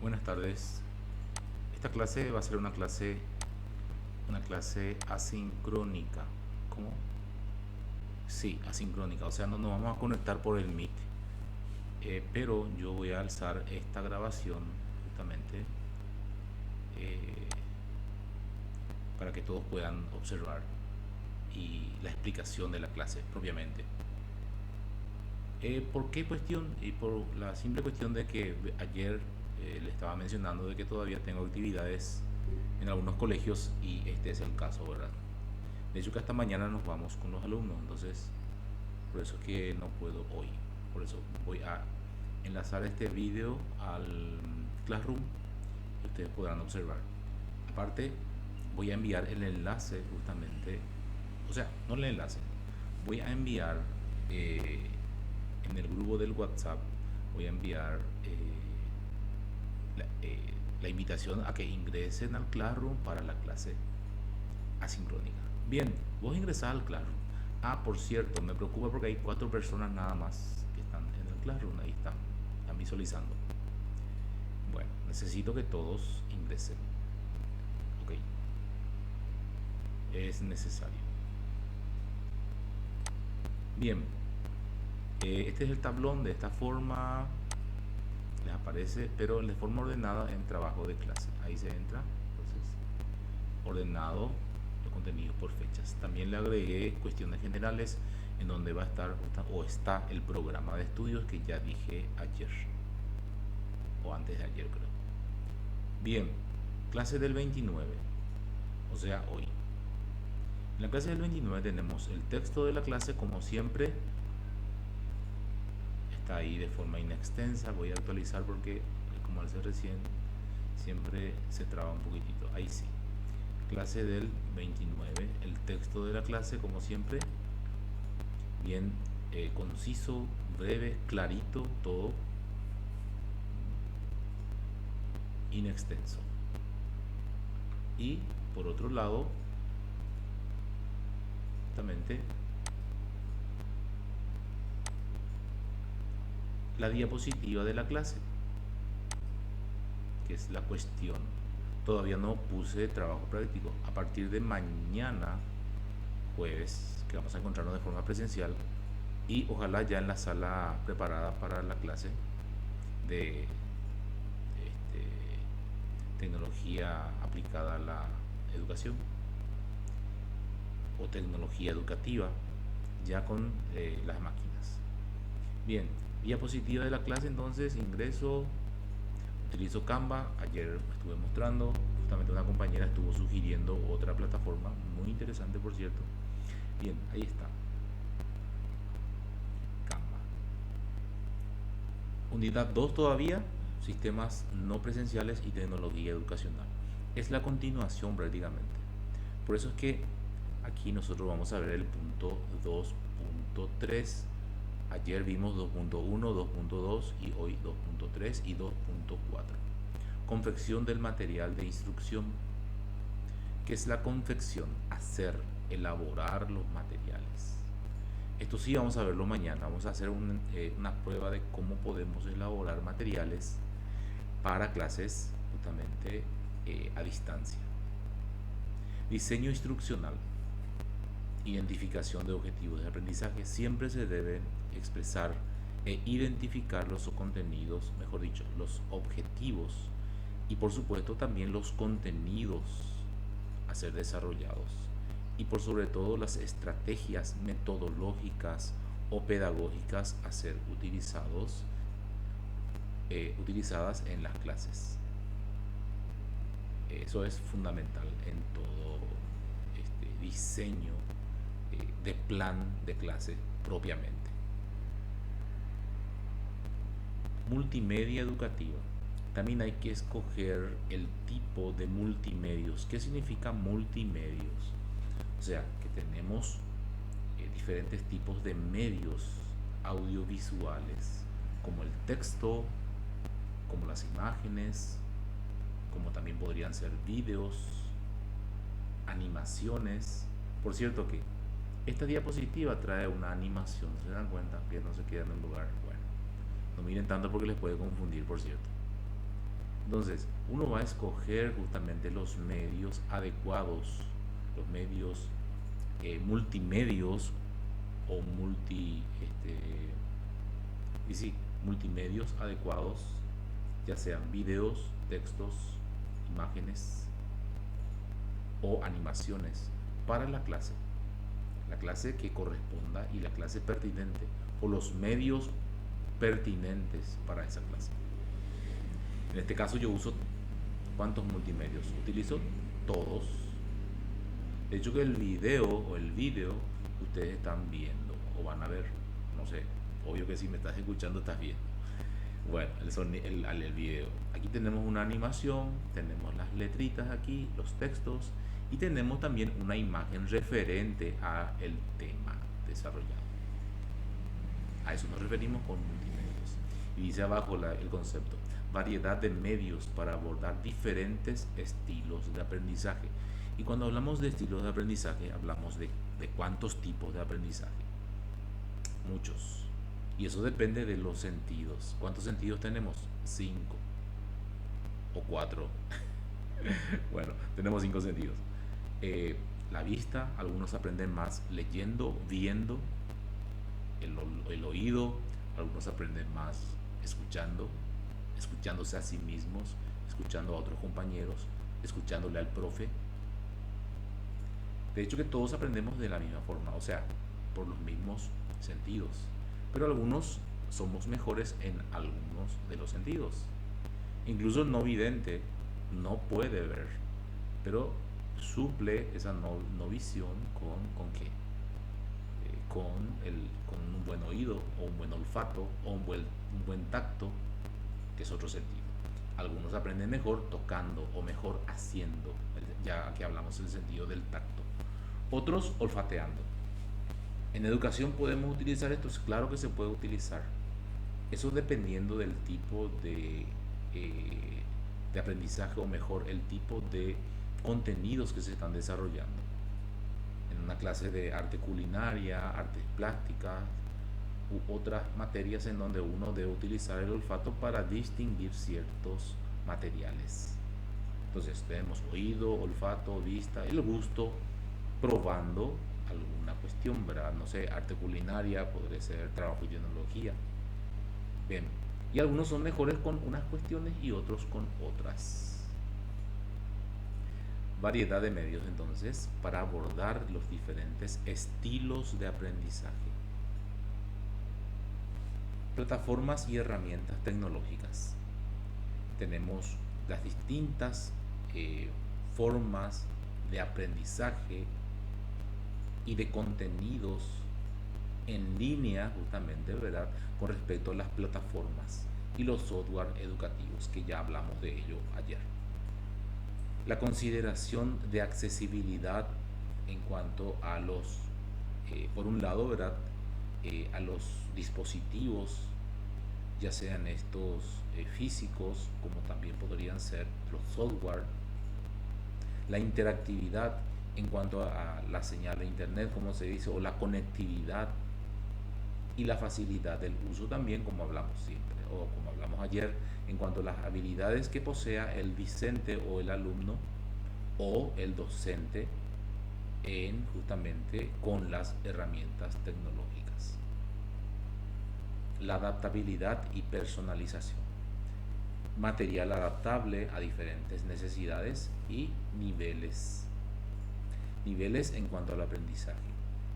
Buenas tardes. Esta clase va a ser una clase asincrónica. ¿Cómo? Sí, asincrónica. O sea, no nos vamos a conectar por el Meet. Pero yo voy a alzar esta grabación justamente eh, para que todos puedan observar y la explicación de la clase propiamente. ¿Por qué cuestión? Y por la simple cuestión de que ayer le estaba mencionando de que todavía tengo actividades en algunos colegios y este es el caso, ¿verdad? De hecho que hasta mañana nos vamos con los alumnos, entonces por eso es que no puedo hoy. Por eso voy a enlazar este video al Classroom y ustedes podrán observar. Aparte, voy a enviar el enlace justamente, o sea, no el enlace, voy a enviar eh, en el grupo del WhatsApp, voy a enviar la, eh, la invitación a que ingresen al Classroom para la clase asincrónica. Bien, vos ingresás al Classroom. Ah, por cierto, me preocupa porque hay 4 personas nada más que están en el Classroom, ahí están visualizando. Bueno, necesito que todos ingresen. Ok, es necesario. Bien, este es el tablón. De esta forma les aparece, pero de forma ordenada en trabajo de clase. Ahí se entra, entonces, ordenado los contenidos por fechas. También le agregué cuestiones generales en donde va a estar o está el programa de estudios que ya dije ayer, o antes de ayer creo. Bien, clase del 29, o sea, hoy. En la clase del 29 tenemos el texto de la clase como siempre. Está ahí de forma inextensa. Voy a actualizar porque como al ser recién siempre se traba un poquitito. Ahí sí. Clase del 29. El texto de la clase como siempre. Bien conciso, breve, clarito, todo inextenso. Y por otro lado, justamente la diapositiva de la clase, que es la cuestión. Todavía no puse trabajo práctico. A partir de mañana, jueves, que vamos a encontrarnos de forma presencial, y ojalá ya en la sala preparada para la clase de tecnología aplicada a la educación o tecnología educativa, ya con las máquinas. Bien, diapositiva de la clase. Entonces ingreso, utilizo Canva. Ayer estuve mostrando, justamente una compañera estuvo sugiriendo otra plataforma muy interesante, por cierto. Bien, ahí está, Canva. Unidad 2 todavía, sistemas no presenciales y tecnología educacional. Es la continuación prácticamente. Por eso es que aquí nosotros vamos a ver el punto 2.3. Ayer vimos 2.1, 2.2 y hoy 2.3 y 2.4. Confección del material de instrucción. ¿Qué es la confección? Hacer, elaborar los materiales. Esto sí vamos a verlo mañana. Vamos a hacer una prueba de cómo podemos elaborar materiales para clases justamente a distancia. Diseño instruccional. Identificación de objetivos de aprendizaje. Siempre se deben expresar e identificar los contenidos, mejor dicho, los objetivos y por supuesto también los contenidos a ser desarrollados y por sobre todo las estrategias metodológicas o pedagógicas a ser utilizadas en las clases. Eso es fundamental en todo este diseño de plan de clase propiamente. Multimedia educativa. También hay que escoger el tipo de multimedios. ¿Qué significa multimedios? O sea, que tenemos diferentes tipos de medios audiovisuales, como el texto, como las imágenes, como también podrían ser vídeos, animaciones. Por cierto que esta diapositiva trae una animación, ¿se dan cuenta? Que no se queda en un lugar. Bueno, no miren tanto porque les puede confundir, por cierto. Entonces, uno va a escoger justamente los medios adecuados, los medios multimedios o y sí, multimedios adecuados, ya sean videos, textos, imágenes o animaciones para la clase que corresponda y la clase pertinente o los medios pertinentes para esa clase. En este caso yo uso ¿cuántos multimedios? Utilizo todos. De hecho que el video que ustedes están viendo o van a ver, no sé, obvio que si me estás escuchando estás viendo. Bueno, el video. Aquí tenemos una animación, tenemos las letritas aquí, los textos y tenemos también una imagen referente a el tema desarrollado. A eso nos referimos con multimedios. Y dice abajo el concepto, variedad de medios para abordar diferentes estilos de aprendizaje. Y cuando hablamos de estilos de aprendizaje, hablamos de cuántos tipos de aprendizaje. Muchos. Y eso depende de los sentidos. ¿Cuántos sentidos tenemos? 5 o 4. Bueno, tenemos 5 sentidos. La vista, algunos aprenden más leyendo, viendo. El oído, algunos aprenden más escuchando, escuchándose a sí mismos, escuchando a otros compañeros, escuchándole al profe. De hecho que todos aprendemos de la misma forma, o sea, por los mismos sentidos. Pero algunos somos mejores en algunos de los sentidos. Incluso el no vidente no puede ver, pero suple esa no visión ¿con qué? Con un buen oído o un buen olfato o un buen tacto, que es otro sentido. Algunos aprenden mejor tocando o mejor haciendo, ya que hablamos del sentido del tacto. Otros olfateando. En educación podemos utilizar esto, claro que se puede utilizar. Eso dependiendo del tipo de aprendizaje o mejor el tipo de contenidos que se están desarrollando. En una clase de arte culinaria, artes plásticas u otras materias en donde uno debe utilizar el olfato para distinguir ciertos materiales. Entonces tenemos oído, olfato, vista, el gusto, probando alguna cuestión, ¿verdad? No sé, arte culinaria, podría ser trabajo y tecnología. Bien, y algunos son mejores con unas cuestiones y otros con otras. Variedad de medios entonces para abordar los diferentes estilos de aprendizaje. Plataformas y herramientas tecnológicas. Tenemos las distintas formas de aprendizaje y de contenidos en línea justamente, ¿verdad? Con respecto a las plataformas y los software educativos, que ya hablamos de ello ayer. La consideración de accesibilidad en cuanto a los, por un lado, ¿verdad? A los dispositivos, ya sean estos físicos, como también podrían ser los software. La interactividad en cuanto a la señal de internet, como se dice, o la conectividad y la facilidad del uso también, como hablamos siempre, o como hablamos ayer, en cuanto a las habilidades que posea el discente o el alumno o el docente en justamente con las herramientas tecnológicas. La adaptabilidad y personalización. Material adaptable a diferentes necesidades y niveles. Niveles en cuanto al aprendizaje.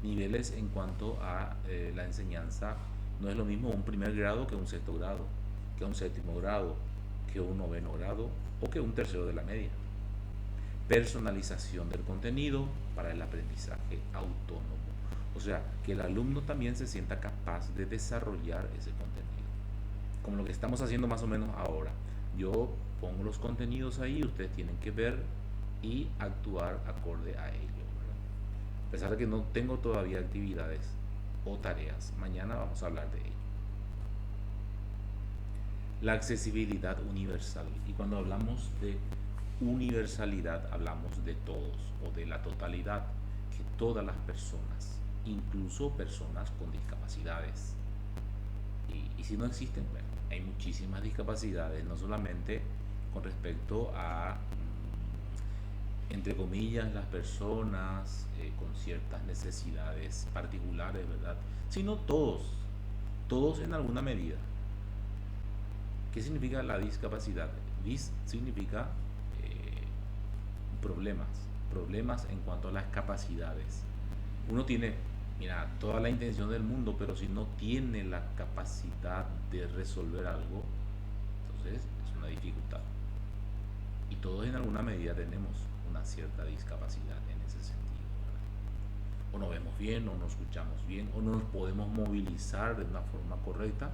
Niveles en cuanto a la enseñanza. No es lo mismo un primer grado que un sexto grado, que un séptimo grado, que un noveno grado o que un tercero de la media. Personalización del contenido para el aprendizaje autónomo. O sea, que el alumno también se sienta capaz de desarrollar ese contenido. Como lo que estamos haciendo más o menos ahora. Yo pongo los contenidos ahí, ustedes tienen que ver y actuar acorde a ello, ¿verdad? A pesar de que no tengo todavía actividades o tareas, mañana vamos a hablar de ello. La accesibilidad universal. Y cuando hablamos de universalidad, hablamos de todos o de la totalidad, que todas las personas, incluso personas con discapacidades. Y si no existen, bueno, hay muchísimas discapacidades, no solamente con respecto a, entre comillas, las personas con ciertas necesidades particulares, ¿verdad? Sino todos, todos en alguna medida. ¿Qué significa la discapacidad? Dis significa eh, problemas, problemas en cuanto a las capacidades. Uno tiene, mira, toda la intención del mundo, pero si no tiene la capacidad de resolver algo, entonces es una dificultad. Y todos en alguna medida tenemos una cierta discapacidad en ese sentido, ¿verdad? O no vemos bien, o no escuchamos bien, o no nos podemos movilizar de una forma correcta,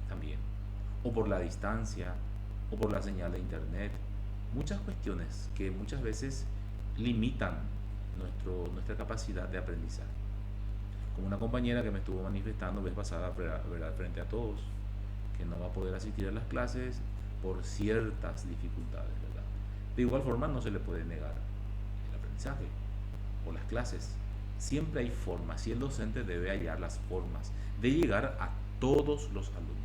también. O por la distancia, o por la señal de internet. Muchas cuestiones que muchas veces limitan nuestra capacidad de aprendizaje. Como una compañera que me estuvo manifestando vez pasada, ¿verdad? Frente a todos, que no va a poder asistir a las clases por ciertas dificultades, ¿verdad? De igual forma no se le puede negar el aprendizaje o las clases. Siempre hay formas y el docente debe hallar las formas de llegar a todos los alumnos.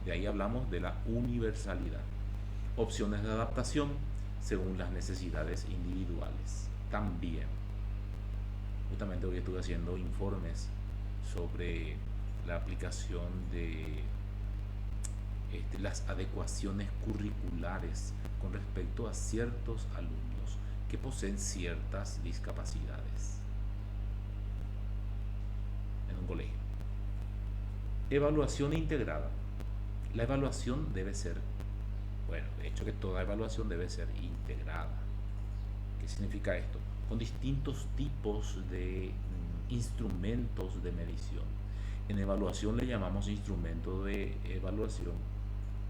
De ahí hablamos de la universalidad. Opciones de adaptación según las necesidades individuales. También, justamente hoy estuve haciendo informes sobre la aplicación de las adecuaciones curriculares con respecto a ciertos alumnos que poseen ciertas discapacidades en un colegio. Evaluación integrada. La evaluación debe ser, bueno, de hecho que toda evaluación debe ser integrada. ¿Qué significa esto? Con distintos tipos de instrumentos de medición. En evaluación le llamamos instrumento de evaluación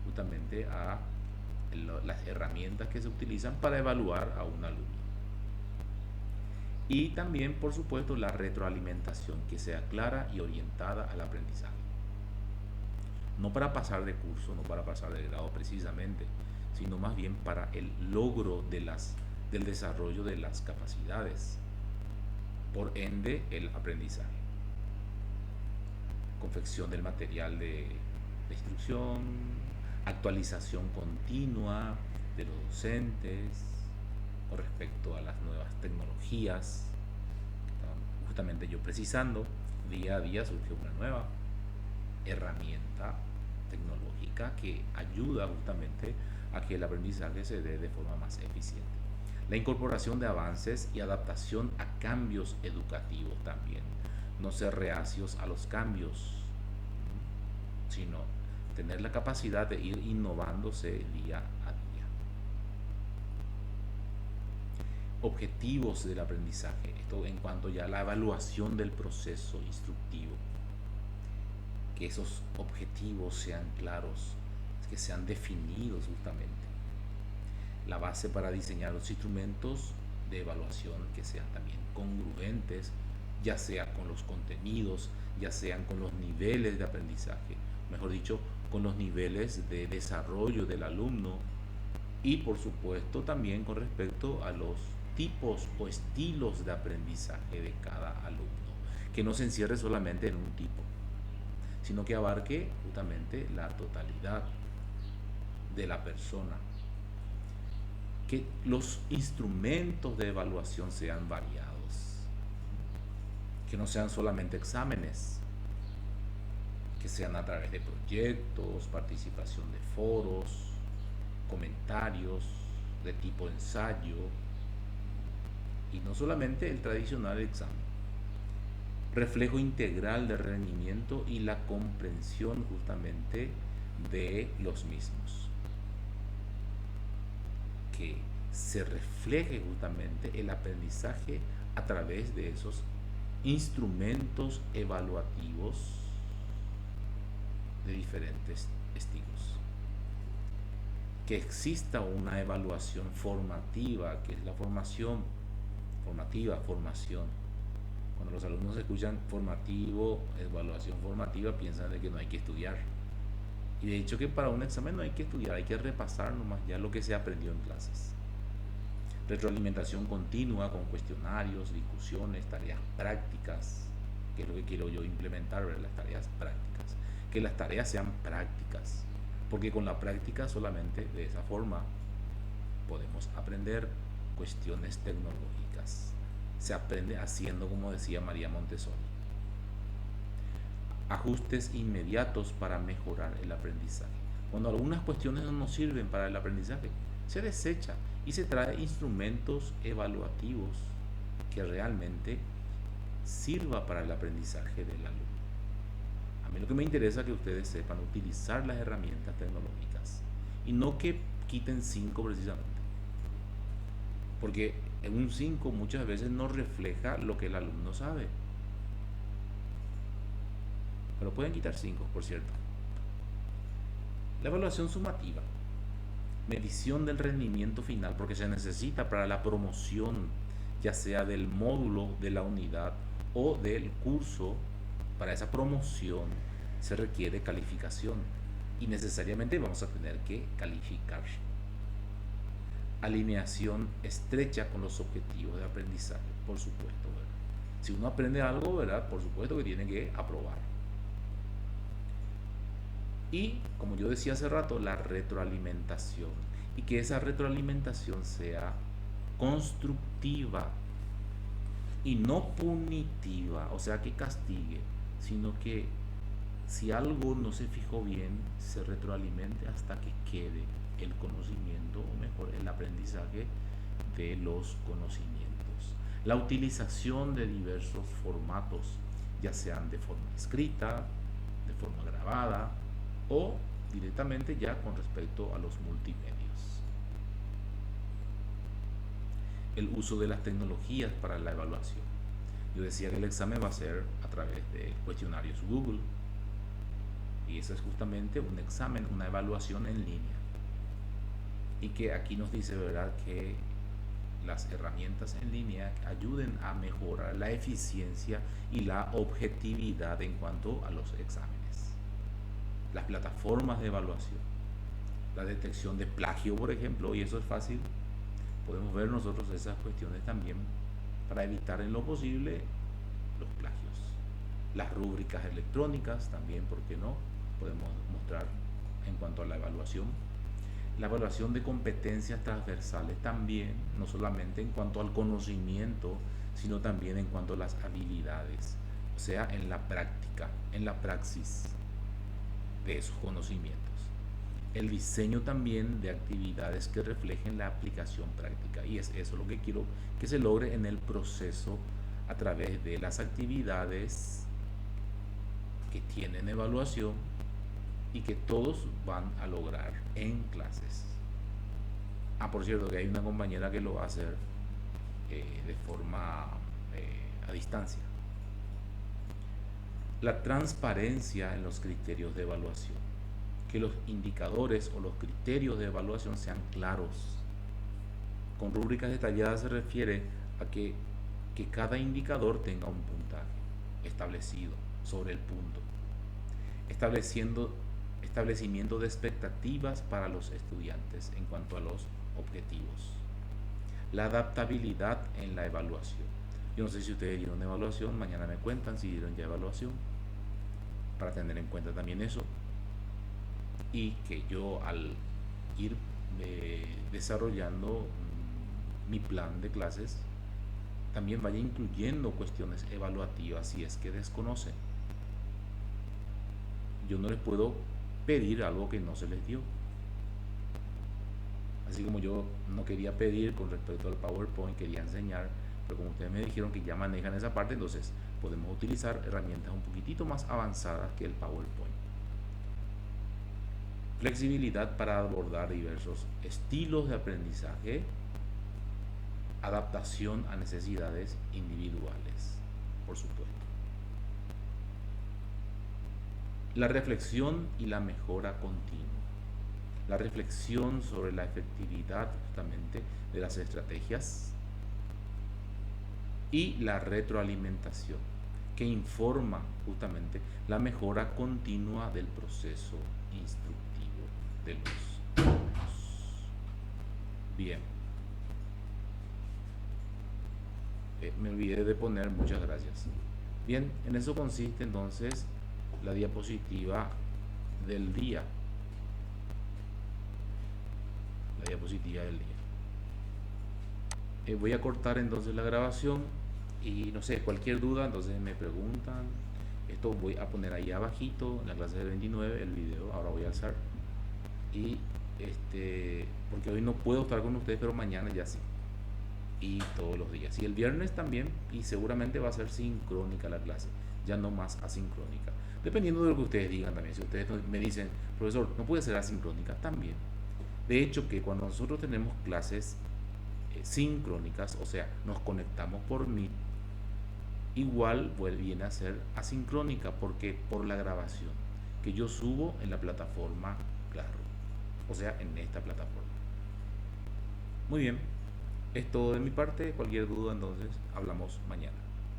justamente a las herramientas que se utilizan para evaluar a un alumno. Y también, por supuesto, la retroalimentación que sea clara y orientada al aprendizaje. No para pasar de curso, no para pasar de grado precisamente, sino más bien para el logro del desarrollo de las capacidades, por ende el aprendizaje. Confección del material de instrucción, actualización continua de los docentes con respecto a las nuevas tecnologías. Justamente yo precisando, día a día surge una nueva herramienta tecnológica que ayuda justamente a que el aprendizaje se dé de forma más eficiente. La incorporación de avances y adaptación a cambios educativos también. No ser reacios a los cambios, sino tener la capacidad de ir innovándose día a día. Objetivos del aprendizaje. Esto en cuanto ya a la evaluación del proceso instructivo. Que esos objetivos sean claros, que sean definidos justamente. La base para diseñar los instrumentos de evaluación que sean también congruentes, ya sea con los contenidos, ya sean con los niveles de aprendizaje, mejor dicho, con los niveles de desarrollo del alumno y por supuesto también con respecto a los tipos o estilos de aprendizaje de cada alumno, que no se encierre solamente en un tipo, sino que abarque justamente la totalidad de la persona. Que los instrumentos de evaluación sean variados, que no sean solamente exámenes, que sean a través de proyectos, participación de foros, comentarios de tipo ensayo y no solamente el tradicional examen. Reflejo integral de rendimiento y la comprensión justamente de los mismos. Que se refleje justamente el aprendizaje a través de esos instrumentos evaluativos de diferentes estilos. Que exista una evaluación formativa, que es la formación. Cuando los alumnos escuchan formativo, evaluación formativa, piensan de que no hay que estudiar. Y de hecho que para un examen no hay que estudiar, hay que repasar nomás ya lo que se aprendió en clases. Retroalimentación continua con cuestionarios, discusiones, tareas prácticas, que es lo que quiero yo implementar, ¿verdad? Las tareas prácticas. Que las tareas sean prácticas, porque con la práctica solamente de esa forma podemos aprender cuestiones tecnológicas. Se aprende haciendo, como decía María Montessori. Ajustes inmediatos para mejorar el aprendizaje. Cuando algunas cuestiones no nos sirven para el aprendizaje, se desecha y se trae instrumentos evaluativos que realmente sirva para el aprendizaje del alumno. A mí lo que me interesa es que ustedes sepan utilizar las herramientas tecnológicas y no que quiten 5 precisamente, porque en un 5 muchas veces no refleja lo que el alumno sabe, pero pueden quitar 5, por cierto. La evaluación sumativa, medición del rendimiento final, porque se necesita para la promoción, ya sea del módulo de la unidad o del curso. Para esa promoción se requiere calificación y necesariamente vamos a tener que calificar. Alineación estrecha con los objetivos de aprendizaje, por supuesto, ¿verdad? Si uno aprende algo, ¿verdad? Por supuesto que tiene que aprobar. Y, como yo decía hace rato, la retroalimentación. Y que esa retroalimentación sea constructiva y no punitiva, o sea, que castigue, sino que si algo no se fijó bien, se retroalimente hasta que quede el conocimiento, o mejor, el aprendizaje de los conocimientos. La utilización de diversos formatos, ya sean de forma escrita, de forma grabada o directamente ya con respecto a los multimedios. El uso de las tecnologías para la evaluación. Yo decía que el examen va a ser a través de cuestionarios Google, y eso es justamente un examen, una evaluación en línea. Y que aquí nos dice, ¿verdad?, que las herramientas en línea ayuden a mejorar la eficiencia y la objetividad en cuanto a los exámenes. Las plataformas de evaluación, la detección de plagio, por ejemplo, y eso es fácil. Podemos ver nosotros esas cuestiones también para evitar en lo posible los plagios. Las rúbricas electrónicas también, ¿por qué no? Podemos mostrar en cuanto a la evaluación. La evaluación de competencias transversales también, no solamente en cuanto al conocimiento, sino también en cuanto a las habilidades, o sea, en la práctica, en la praxis de esos conocimientos. El diseño también de actividades que reflejen la aplicación práctica, y es eso lo que quiero que se logre en el proceso a través de las actividades que tienen evaluación y que todos van a lograr en clases. Por cierto, que hay una compañera que lo va a hacer de forma a distancia. La transparencia en los criterios de evaluación, que los indicadores o los criterios de evaluación sean claros. Con rúbricas detalladas se refiere a que cada indicador tenga un puntaje establecido sobre el punto, establecimiento de expectativas para los estudiantes en cuanto a los objetivos. La adaptabilidad en la evaluación. Yo no sé si ustedes dieron evaluación, mañana me cuentan si dieron ya evaluación, para tener en cuenta también eso. Y que yo, al ir desarrollando mi plan de clases, también vaya incluyendo cuestiones evaluativas si es que desconocen. Yo no les puedo pedir algo que no se les dio. Así como yo no quería pedir con respecto al PowerPoint, quería enseñar, pero como ustedes me dijeron que ya manejan esa parte, entonces podemos utilizar herramientas un poquitito más avanzadas que el PowerPoint. Flexibilidad para abordar diversos estilos de aprendizaje, adaptación a necesidades individuales, por supuesto. La reflexión y la mejora continua. La reflexión sobre la efectividad justamente de las estrategias y la retroalimentación, que informa justamente la mejora continua del proceso instructivo de los alumnos. Bien. Me olvidé de poner, muchas gracias. Bien, en eso consiste entonces la diapositiva del día. diapositiva del día. Voy a cortar entonces la grabación y no sé, cualquier duda, entonces me preguntan. Esto voy a poner ahí abajito en la clase del 29 el video. Ahora voy a alzar y porque hoy no puedo estar con ustedes, pero mañana ya sí, y todos los días, y el viernes también, y seguramente va a ser sincrónica la clase, ya no más asincrónica, dependiendo de lo que ustedes digan también. Si ustedes me dicen, profesor, no puede ser asincrónica, también. De hecho, que cuando nosotros tenemos clases sincrónicas, o sea, nos conectamos por Meet, igual viene a ser asincrónica, porque por la grabación que yo subo en la plataforma Classroom, o sea, en esta plataforma. Muy bien, es todo de mi parte. Cualquier duda, entonces hablamos mañana.